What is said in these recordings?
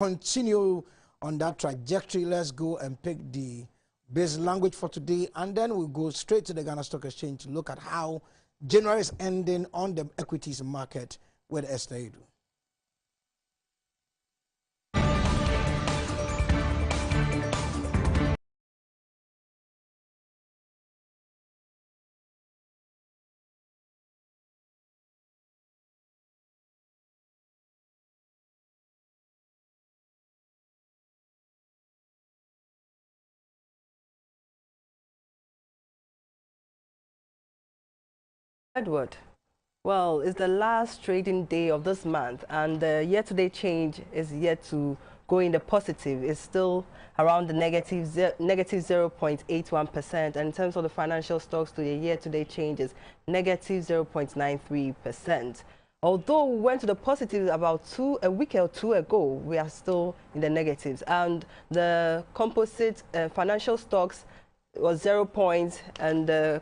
continue on that trajectory. Let's go and pick the base language for today, and then we'll go straight to the Ghana Stock Exchange to look at how January is ending on the equities market with Esther Edu. Edward, well, it's the last trading day of this month, and the year-to-date change is yet to go in the positive. It's still around the negative 0.81%, and in terms of the financial stocks, to the year-to-date change is negative 0.93%. Although we went to the positive about a week or two ago, we are still in the negatives, and the composite financial stocks was 0 points, and the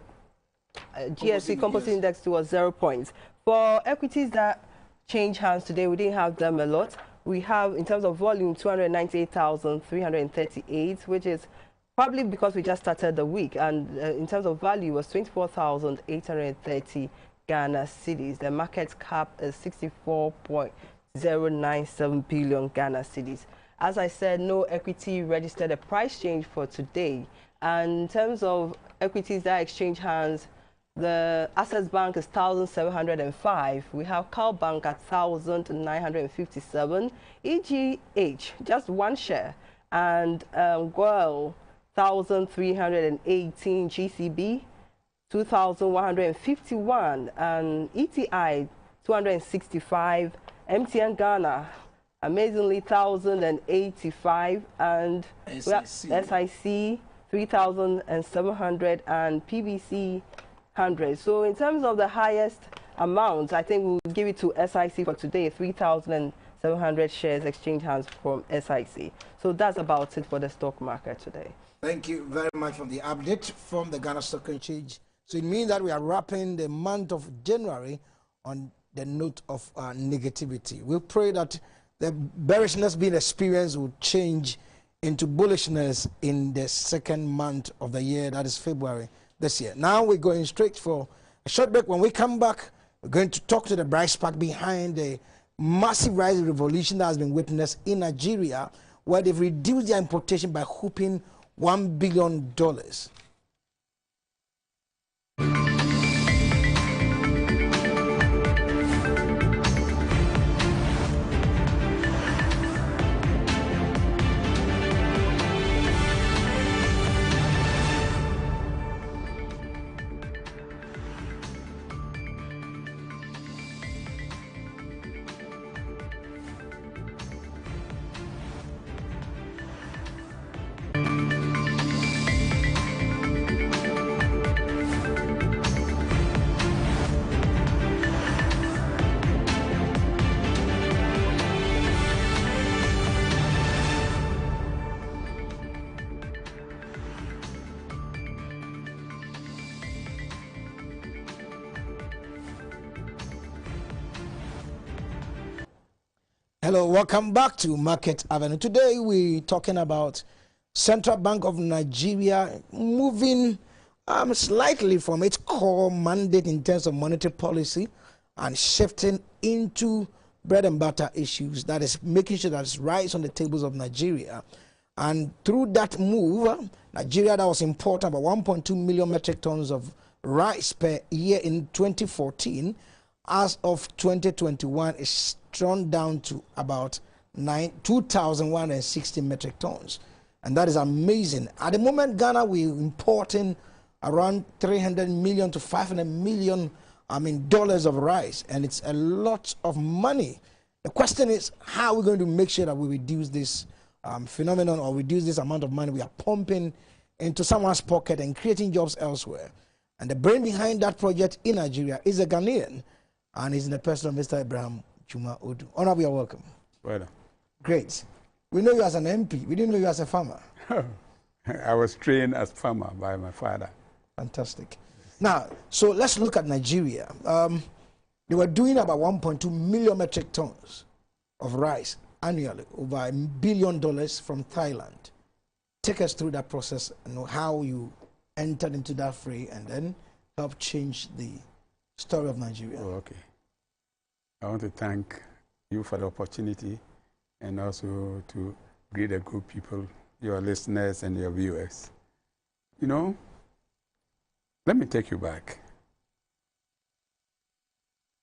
GSC composite index was 0 points. For equities that change hands today, we didn't have them a lot. We have, in terms of volume, 298,338, which is probably because we just started the week. And in terms of value, was 24,830 Ghana cedis. The market cap is 64.097 billion Ghana cedis. As I said, no equity registered a price change for today. And in terms of equities that exchange hands, the Access Bank is 1,705. We have Cal Bank at 1,957. EGH, just one share. And GOIL, 1,318. GCB, 2,151. And ETI, 265. MTN Ghana, amazingly, 1,085. And SIC, 3,700. And PBC, 100. So in terms of the highest amount, I think we'll give it to SIC for today, 3,700 shares exchange hands from SIC. So that's about it for the stock market today. Thank you very much for the update from the Ghana Stock Exchange. So it means that we are wrapping the month of January on the note of negativity. We pray that the bearishness being experienced will change into bullishness in the second month of the year, that is February this year. Now we're going straight for a short break. When we come back, we're going to talk to the bright spark behind the massive rising revolution that has been witnessed in Nigeria, where they've reduced their importation by whooping $1 billion. Hello, welcome back to Market Avenue. Today we're talking about Central Bank of Nigeria moving slightly from its core mandate in terms of monetary policy and shifting into bread and butter issues, that is making sure that it's rice on the tables of Nigeria. And through that move, Nigeria, that was importing about 1.2 million metric tons of rice per year in 2014, as of 2021 is drawn down to about 2,160 metric tons, and that is amazing. At the moment, Ghana, we're importing around 300 million to 500 million dollars of rice, and it's a lot of money. The question is, how are we going to make sure that we reduce this phenomenon, or reduce this amount of money we are pumping into someone's pocket and creating jobs elsewhere? And the brain behind that project in Nigeria is a Ghanaian, and he's in the person of Mr. Abraham Chuma Odu. Honorable, you're welcome. Well, great. We know you as an MP. We didn't know you as a farmer. I was trained as farmer by my father. Fantastic. Now, so let's look at Nigeria. They were doing about 1.2 million metric tons of rice annually, over $1 billion from Thailand. Take us through that process and how you entered into that fray and then help change the story of Nigeria. Oh, okay. I want to thank you for the opportunity and also to greet the good people, your listeners and your viewers. You know, let me take you back.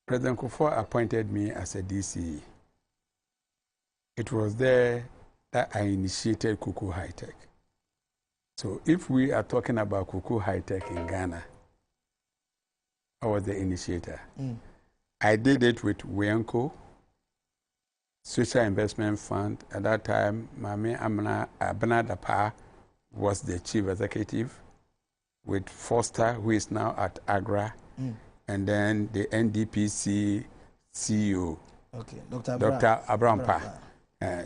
President Kufuor appointed me as a DCE. It was there that I initiated Kuku High Tech. So if we are talking about Kuku High Tech in Ghana, I was the initiator. I did it with Wianco, Social Investment Fund. At that time, Mami Abena Dapa was the chief executive, with Foster, who is now at Agra, and then the NDPC CEO, Dr. Abrampa.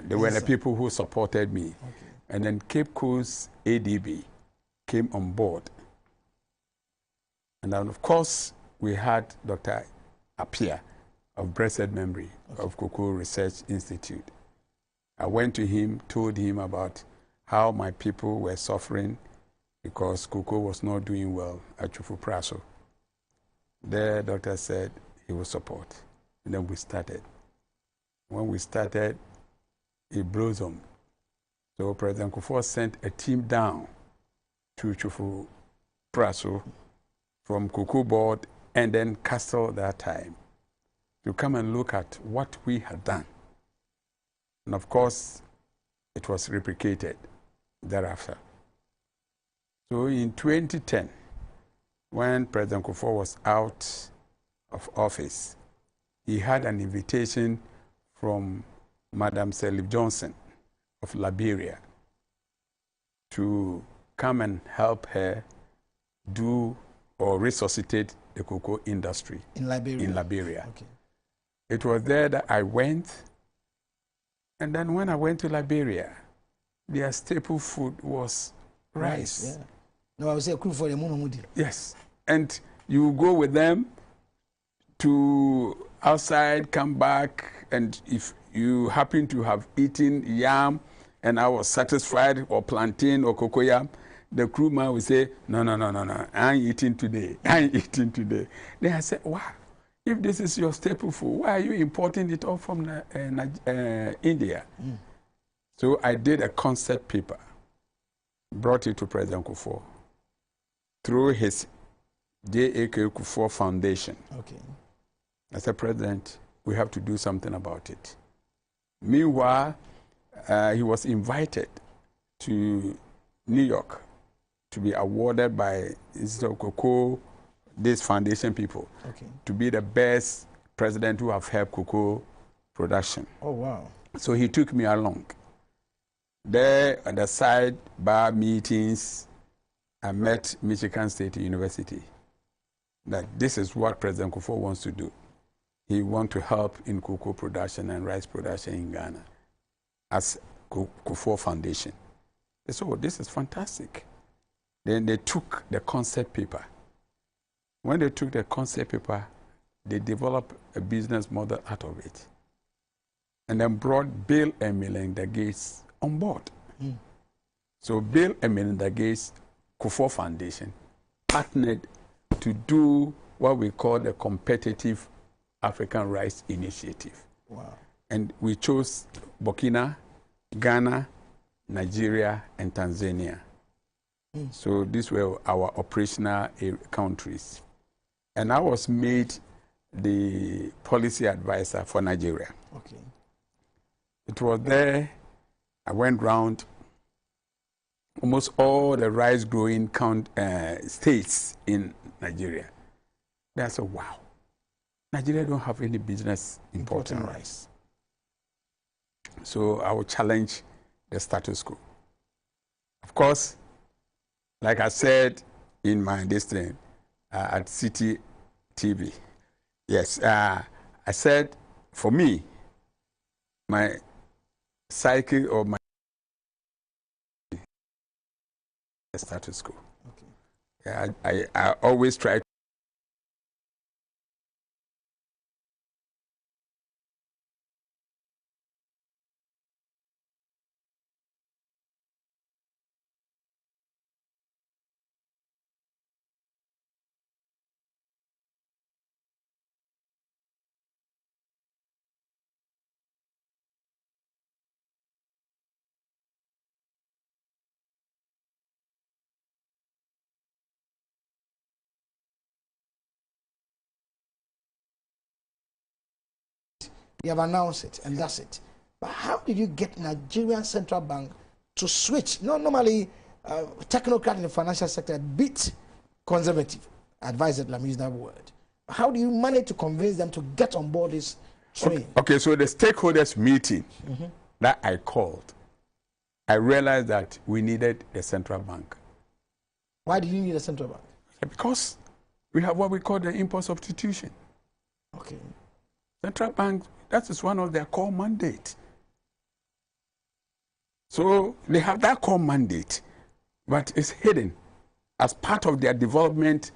They were the people who supported me. Okay. And then Cape Coast ADB came on board. And then, of course, we had Dr. Apia of Blessed Memory of Kuku Research Institute. I went to him, told him about how my people were suffering because Kuku was not doing well at Chufu Praso. The doctor said he would support. And then we started. When we started, it blossomed. So President Kufuor sent a team down to Chufu Praso from Kuku board and then Castle that time to come and look at what we had done. And of course, it was replicated thereafter. So in 2010, when President Kufuor was out of office, he had an invitation from Madam Selif Johnson of Liberia to come and help her do or resuscitate the cocoa industry in Liberia. Okay. It was there that I went, and then when I went to Liberia, their staple food was rice. Yeah. No, I was say for the monomudi. Yes, and you go with them to outside, come back, and if you happen to have eaten yam and I was satisfied, or plantain or cocoyam, the crewman would say, no, I ain't eating today. Then I said, wow, if this is your staple food, why are you importing it all from India? So I did a concept paper, brought it to President Kufuor through his J.A.K. Kufuor Foundation. Okay. I said, President, we have to do something about it. Meanwhile, he was invited to New York to be awarded by Institute of Cocoa, these foundation people, to be the best president who have helped cocoa production. Oh, wow. So he took me along. There, at the side bar meetings, I met Michigan State University. That this is what President Kufuor wants to do. He wants to help in cocoa production and rice production in Ghana as Kufuor Foundation. They said, oh, this is fantastic. Then they took the concept paper. When they took the concept paper, they developed a business model out of it. And then brought Bill and Melinda Gates on board. So Bill and Melinda Gates, Kufuor Foundation, partnered to do what we call the Competitive African Rice Initiative. Wow. And we chose Burkina, Ghana, Nigeria, and Tanzania. So these were our operational countries. And I was made the policy advisor for Nigeria. Okay. It was there, I went round almost all the rice growing states in Nigeria. They said, wow, Nigeria don't have any business importing rice. So I will challenge the status quo. Of course, like I said in my district at City TV, yes, I said for me, my cycle or my status quo. Okay. Yeah, I always try You have announced it, and that's it. But how did you get Nigerian Central Bank to switch? No, normally, technocrat in the financial sector beat conservative advisors, let me use that word. How do you manage to convince them to get on board this train? Okay, so the stakeholders meeting that I called, I realized that we needed a central bank. Why do you need a central bank? Because we have what we call the import substitution. Okay. Central bank, that is one of their core mandates. So they have that core mandate, but it's hidden as part of their development.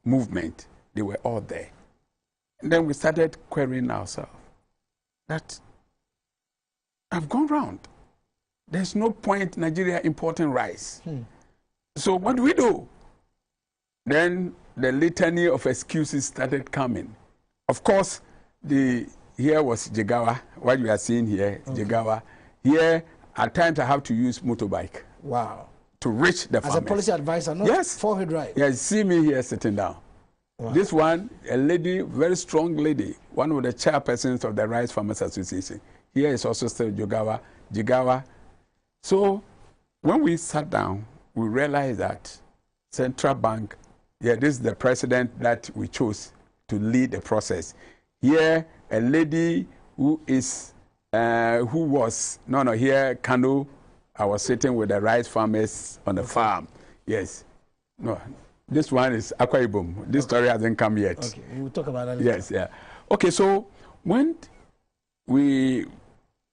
Movement, they were all there. And then we started querying ourselves that I've gone round. There's no point Nigeria importing rice. So what do we do? Then the litany of excuses started coming. Of course, here was Jigawa. What you are seeing here, Jigawa. Here, at times I have to use motorbike. Wow. To reach the farmers. As a policy advisor, not yes. forehead drive. Yes, see me here sitting down. Wow. This one, a lady, very strong lady, one of the chairpersons of the Rice Farmers Association. Here is also still Jigawa. So when we sat down, we realized that Central Bank, this is the president that we chose to lead the process. Here, a lady who is, here, Kano, I was sitting with the rice farmers on the farm. Yes. No, this one is Akwa Ibom. This story hasn't come yet. Okay, we'll talk about that later. Yes, yeah. Okay, so when we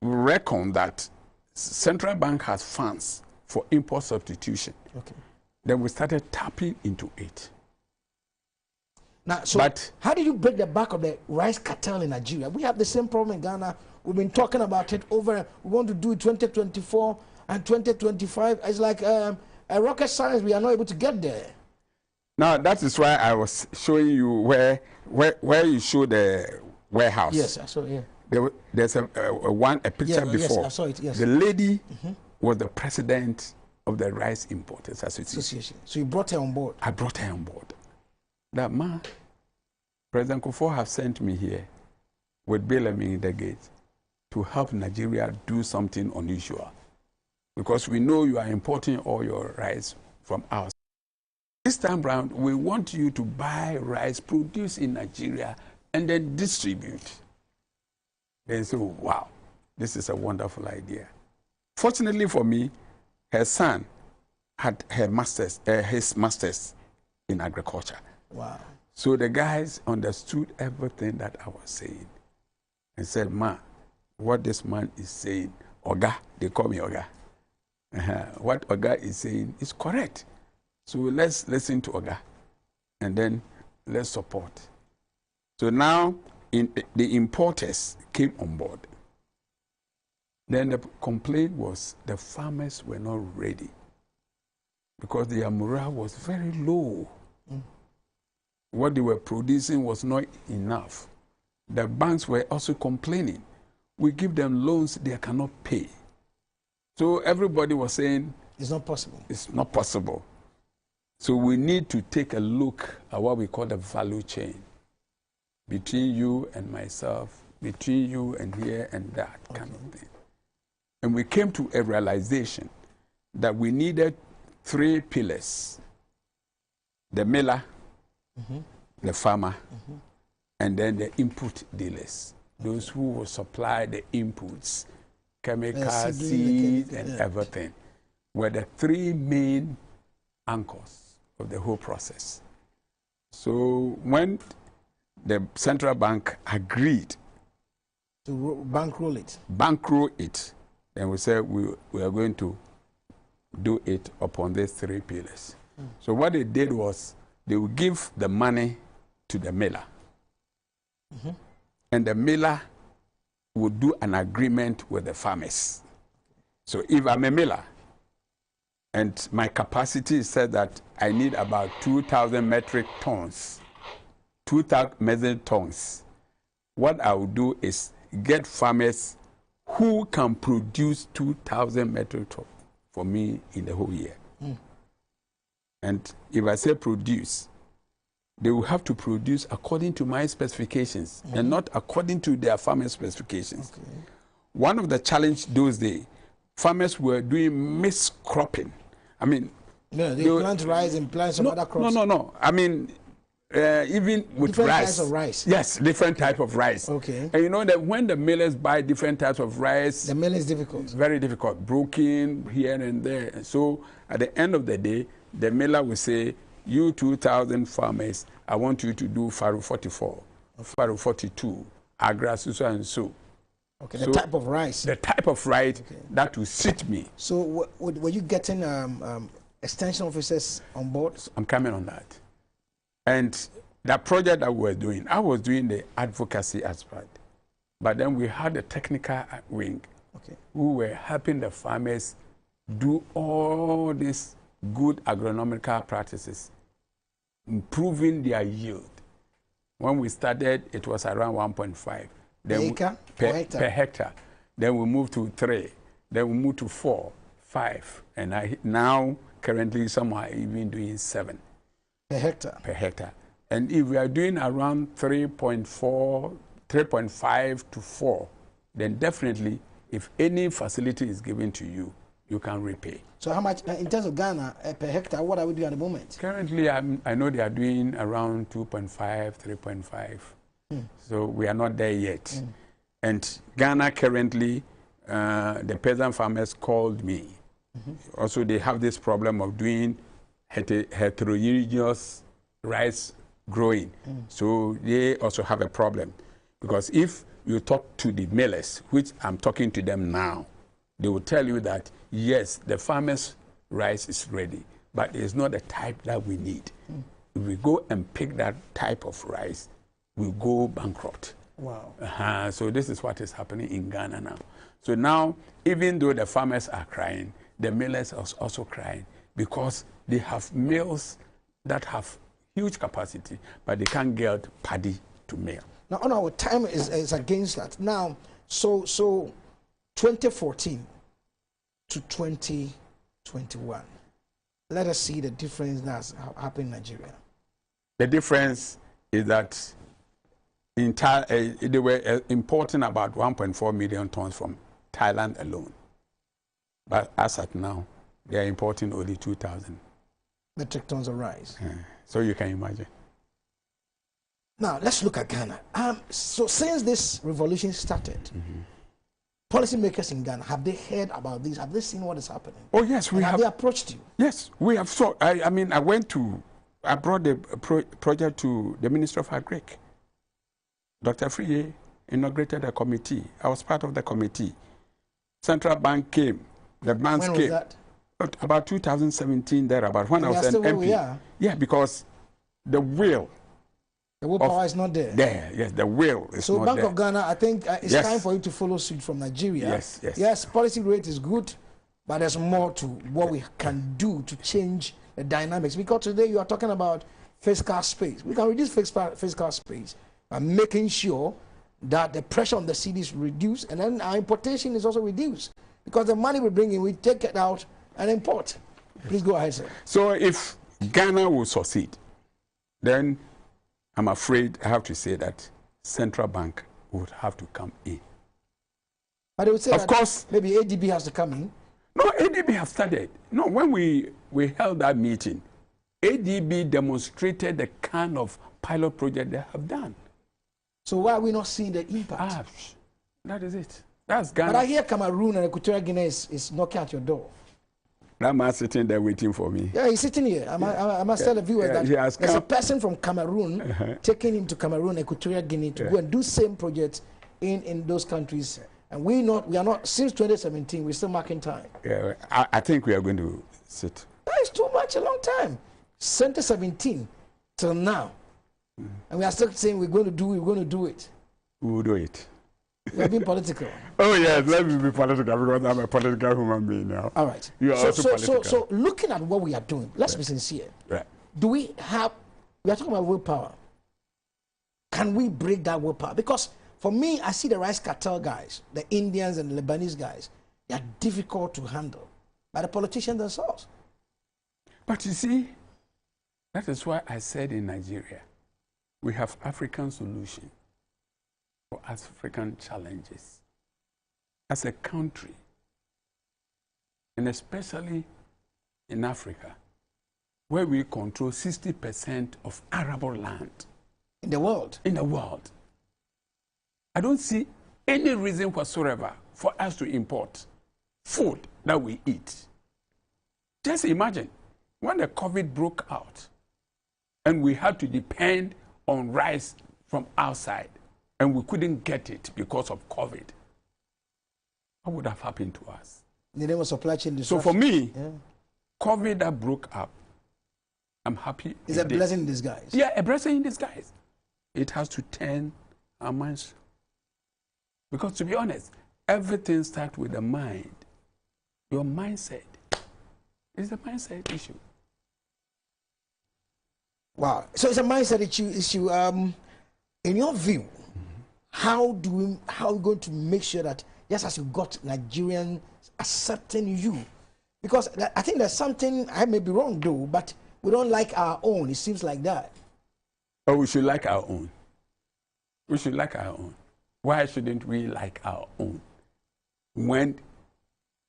reckon that Central Bank has funds for import substitution, then we started tapping into it. Now, so how did you break the back of the rice cartel in Nigeria? We have the same problem in Ghana. We've been talking about it over. We want to do it 2024 and 2025. It's like a rocket science. We are not able to get there. Now, that is why I was showing you where you show the warehouse. Yes, I saw it. There's a picture before. Yes, I saw it, yes. The lady was the president of the Rice Importers Association. So you brought her on board? I brought her on board. That man, President Kufuor have sent me here with Bellamy in the gate to help Nigeria do something unusual. Because we know you are importing all your rice from us. This time round, we want you to buy rice produced in Nigeria and then distribute. They say, wow, this is a wonderful idea. Fortunately for me, her son had his master's in agriculture. Wow. So the guys understood everything that I was saying and said, ma, what this man is saying, Oga, they call me Oga. What Oga is saying is correct. So let's listen to Oga and then let's support. So now the importers came on board. Then the complaint was the farmers were not ready because their morale was very low. What they were producing was not enough. The banks were also complaining. We give them loans they cannot pay. So everybody was saying, it's not possible. It's not possible. So we need to take a look at what we call the value chain between you and myself, between you and here and that kind of thing. And we came to a realization that we needed 3 pillars: the miller, the farmer, and then the input dealers, those who will supply the inputs, chemicals, seeds, and everything, were the 3 main anchors of the whole process. So when the central bank agreed to bankroll it, then we said we are going to do it upon these 3 pillars. So what they did was they would give the money to the miller. And the miller would do an agreement with the farmers. So if I'm a miller, and my capacity said that I need about 2,000 metric tons, 2,000 metric tons. What I will do is get farmers who can produce 2,000 metric tons for me in the whole year. And if I say produce, they will have to produce according to my specifications and not according to their farmers' specifications. Okay. One of the challenges those days, farmers were doing miscropping. I mean, no, they plant rice and plant some other crops. No. I mean, even with different rice. Types of rice. Yes, different type of rice. Okay. And you know that when the millers buy different types of rice, the mill is difficult. Very difficult, broken here and there. And so at the end of the day, the miller will say, you 2,000 farmers, I want you to do Faro 44, Faro 42, Agra, so and so. Okay, the type of rice. The type of rice that will suit me. So were you getting extension officers on board? I'm coming on that. And that project that we were doing, I was doing the advocacy aspect. But then we had a technical wing who were helping the farmers do all these good agronomical practices, improving their yield. When we started, it was around 1.5. Per hectare. Then we moved to 3. Then we moved to 4, 5. And now, currently, some are even doing 7. Per hectare. Per hectare. And if we are doing around 3.4, 3.5 to 4, then definitely, if any facility is given to you, you can repay. So how much, in terms of Ghana, per hectare, what are we doing at the moment? Currently, I know they are doing around 2.5, 3.5. So we are not there yet. And Ghana currently, the peasant farmers called me. Also, they have this problem of doing heterogeneous rice growing. So they also have a problem. Because if you talk to the millers, which I'm talking to them now, they will tell you that, yes, the farmer's rice is ready, but it's not the type that we need. If we go and pick that type of rice, we'll go bankrupt. Wow. So this is what is happening in Ghana now. So now, even though the farmers are crying, the millers are also crying because they have mills that have huge capacity, but they can't get paddy to mill. Now, on our time is against that. Now, so 2014 to 2021, let us see the difference that's happened in Nigeria. The difference is that they were importing about 1.4 million tons from Thailand alone. But as at now, they are importing only 2,000 metric tons of rice. So you can imagine. Now, let's look at Ghana. So since this revolution started, policymakers in Ghana, have they heard about this? Have they seen what is happening? Oh, yes, we have. Have they approached you? Yes, we have. So, I mean, I brought the project to the Minister of Agric. Dr. Friye inaugurated a committee. I was part of the committee. Central Bank came. The banks came. When was that? About 2017, thereabout, when I was an MP. Yeah, because the will. The willpower is not there. Yes, the will is not there. So Bank of Ghana, I think it's time for you to follow suit from Nigeria. Yes, policy rate is good, but there's more to what we can do to change the dynamics. Because today you are talking about fiscal space. We can reduce fiscal space by making sure that the pressure on the city is reduced, and then our importation is also reduced. Because the money we bring in, we take it out and import. Please go ahead, sir. So if Ghana will succeed, then I'm afraid I have to say that Central Bank would have to come in. But they would say of course, maybe ADB has to come in. No, ADB has started. No, when we held that meeting, ADB demonstrated the kind of pilot project they have done. So why are we not seeing the impact? That is it. That's Ghana. But I hear Cameroon and Equatorial Guinea is knocking at your door. That man sitting there waiting for me. Yeah, he's sitting here. I must tell the viewers that there's a person from Cameroon taking him to Cameroon, Equatorial Guinea to go and do same projects in those countries. And we are not, since 2017, we're still marking time. Yeah, I think we are going to sit. That is too much, a long time. 2017 till now. And we are still saying we're going to do it. We will do it. You have been political. Oh yes, let me be political because I'm a political human being now. All right. You are also political. So looking at what we are doing, let's be sincere. Right. Do we are talking about willpower. Can we break that willpower? Because for me, I see the rice cartel guys, the Indians and the Lebanese guys, they are difficult to handle by the politicians themselves. But you see, that is why I said in Nigeria, we have African solution for African challenges. As a country, and especially in Africa, where we control 60% of arable land. In the world? In the world. I don't see any reason whatsoever for us to import food that we eat. Just imagine when the COVID broke out and we had to depend on rice from outside and we couldn't get it because of COVID. What would have happened to us? The name of supply chain disruption. So for me, COVID that broke up, I'm happy. It's a blessing in disguise. Yeah, a blessing in disguise. It has to turn our minds. Because to be honest, everything starts with the mind. Your mindset is a mindset issue. Wow. So it's a mindset issue. In your view, how are we going to make sure that just as you got Nigerians accepting you? Because I think there's something, I may be wrong though, but we don't like our own. It seems like that. Oh, we should like our own. We should like our own. Why shouldn't we like our own? When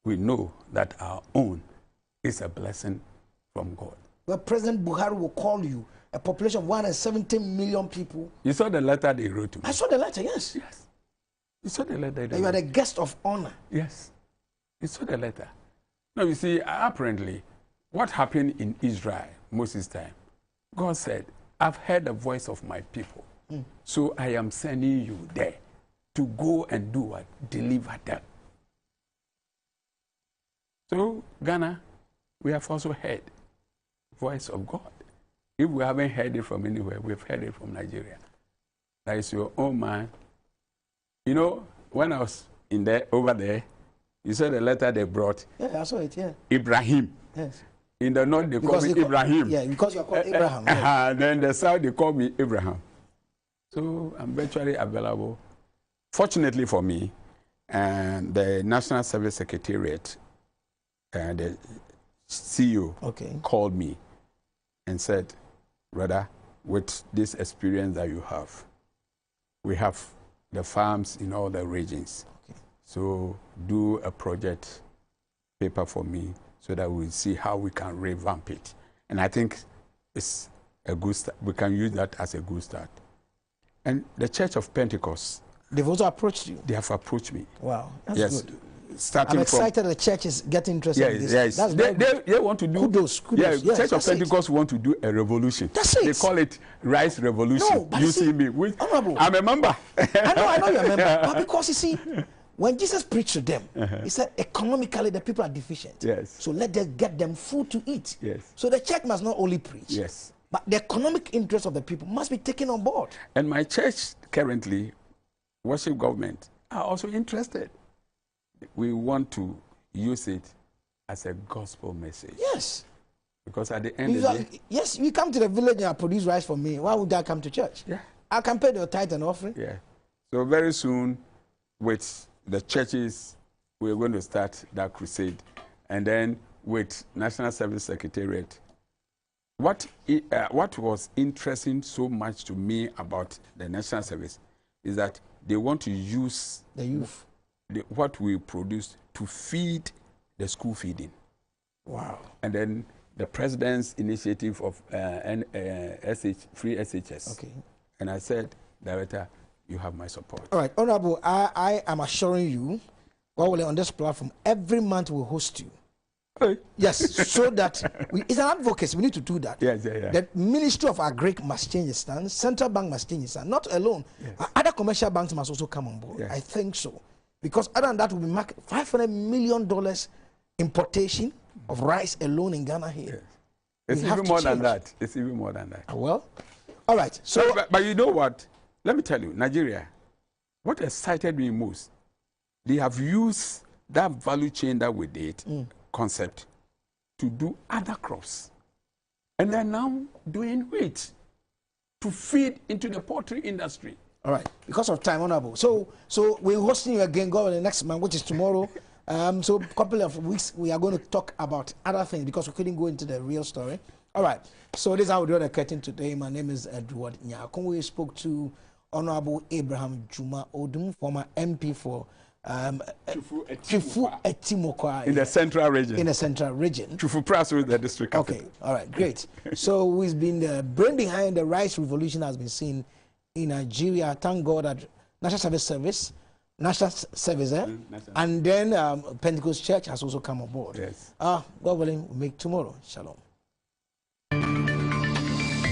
we know that our own is a blessing from God. Well, President Buhari will call you a population of 170 million people. You saw the letter they wrote to me? I saw the letter, yes. Yes. You saw the letter they You are the guest of honor. Yes. You saw the letter. Now, you see, apparently, what happened in Israel Moses' time, God said, I've heard the voice of my people. So I am sending you there to go and do what? Deliver them. So, Ghana, we have also heard the voice of God. If we haven't heard it from anywhere, we've heard it from Nigeria. That is your own man. You know, when I was over there, you saw the letter they brought. Yeah, I saw it, yeah. Ibrahim. Yes. In the north, they call me Ibrahim. Yeah, because you're called Abraham. Yeah. Then the south, they call me Abraham. So I'm virtually available. Fortunately for me, the National Service Secretariat, the CEO called me and said, brother, with this experience that you have, we have the farms in all the regions. So do a project paper for me so that we'll see how we can revamp it. And I think it's a good start. We can use that as a good start. And the Church of Pentecost, they've also approached you? They have approached me. Wow, that's good. Starting I'm excited the church is getting interested in this. Yes, that's they want to do... Kudos. Yeah, yes, Church of Pentecost want to do a revolution. That's it. They call it Rice Revolution. No, but you see me. Honorable. I'm a member. I know you're a member. But because you see, when Jesus preached to them, he said economically the people are deficient. Yes. So let them get them food to eat. Yes. So the church must not only preach. Yes. But the economic interest of the people must be taken on board. And my church currently, worship government, are also interested. We want to use it as a gospel message. Yes. Because at the end of the day... Yes, you come to the village and produce rice for me. Why would I come to church? Yeah. I can pay the tithe and offering. Yeah. So very soon, with the churches, we're going to start that crusade. And then with National Service Secretariat, what was interesting so much to me about the National Service is that they want to use the youth, what we produce to feed the school feeding. Wow. And then the president's initiative of free SHS. Okay. And I said, Director, you have my support. All right, Honorable, I am assuring you, on this platform, every month we'll host you. Hey. Yes, so that it's an advocacy. We need to do that. Yes, yeah. The Ministry of Agric must change its stance. Central Bank must change its stance. Not alone. Yes. Other commercial banks must also come on board. Yes. I think so. Because other than that, we'll be making $500 million importation of rice alone in Ghana here. Yes. It's even more than that. It's even more than that. Well, all right. So, but you know what? Let me tell you, Nigeria, what excited me most, they have used that value chain that we did concept to do other crops. And they're now doing wheat to feed into the poultry industry. All right, because of time, Honorable. So we're hosting you again, God, the next month, which is tomorrow. So a couple of weeks, we are going to talk about other things because we couldn't go into the real story. All right, so this is how we do the curtain today. My name is Edward Nyakon. We spoke to Honorable Abraham Juma Odum, former MP for Twifo Etimokwa in the central region. In the central region. Twifo Praso is the district capital. Okay, all right, great. So we've been the brain behind the rice revolution has been seen in Nigeria. Thank God that National Service, and then Pentecost Church has also come aboard. Yes. God willing, we'll make tomorrow. Shalom.